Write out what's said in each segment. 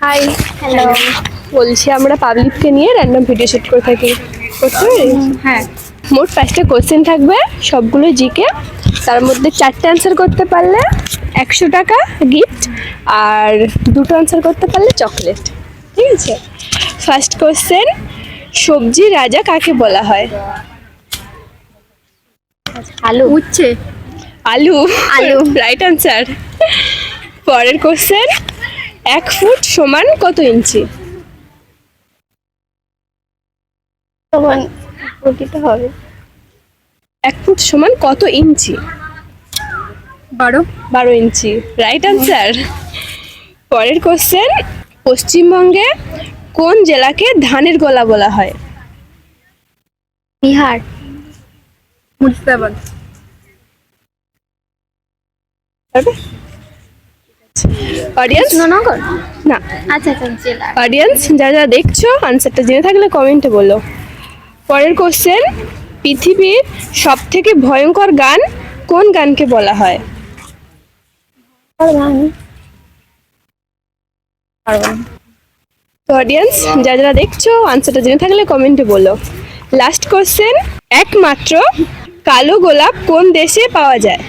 High. Hello. বলছি আমরা পাবলিককে নিয়ে র্যান্ডম ভিডিও শুট করে থাকি, করতে পারি? হ্যাঁ। মোট 5টা কোশ্চেন থাকবে, সবগুলো জিকে। তার মধ্যে 4টে অ্যান্সার করতে পারলে 100 টাকা গিফট, আর 2টো অ্যান্সার করতে পারলে চকলেট। ঠিক আছে। ফার্স্ট কোশ্চেন, সবজি রাজা কাকে বলা হয়? আলু। উচ্ছে। আলু। আলু। Right answer. পরের কোশ্চেন, 1 ফুট সমান কত ইঞ্চি? তখন দিতে হবে। 1 ফুট সমান কত ইঞ্চি? 12 ইঞ্চি। Right answer. পরের কোশ্চেন, পশ্চিমবঙ্গে কোন জেলাকে ধানের গোলা বলা হয়? বিহার। মুর্শিদাবাদ। অডিয়েন্স কৃষ্ণনগর। না, আচ্ছা আচ্ছা, জেলা। অডিয়েন্স যারা দেখছো আনসারটা জেনে থাকলে কমেন্টে বলো। পরের কোশ্চেন, পৃথিবীর সব থেকে ভয়ঙ্কর গান কোন গানকে বলা হয়? তো অডিয়েন্স যারা দেখছো আনসারটা জেনে থাকলে কমেন্টে বলো। লাস্ট কোশ্চেন, একমাত্র কালো গোলাপ কোন দেশে পাওয়া যায়?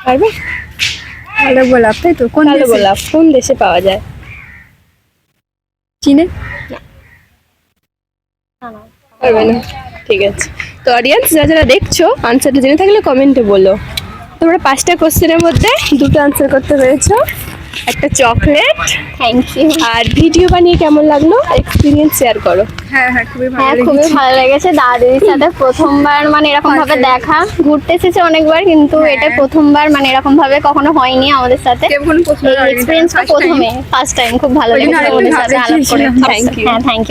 পারবে? কালো গোলাপ, তাই তো? কোন কালো দেশে? গোলাপ কোন দেশে পাওয়া যায়? চীনে। পারবে না। ঠিক আছে। তো অডিয়েন্স যারা দেখছো আনসারটা জেনে থাকলে কমেন্টে বলো। তোমরা 5টা কোশ্চেনের মধ্যে 2টো আনসার করতে পেরেছো, একটা চকলেট। Thank you. আর ভিডিও বানিয়ে কেমন লাগলো, এক্সপিরিয়েন্স শেয়ার করো। হ্যাঁ, খুবই ভালো লেগেছে। দাদির সাথে প্রথমবার মানে এরকম ভাবে দেখা, ঘুরতে এসেছে অনেকবার, কিন্তু এটা প্রথমবার মানে এরকম ভাবে কখনো হয়নি আমাদের সাথে। এক্সপিরিয়েন্সটা প্রথমে ফার্স্ট টাইম, খুব ভালো লেগেছে আমাদের সাথে আলাপ করে। Thank you. হ্যাঁ, থ্যাংক ইউ।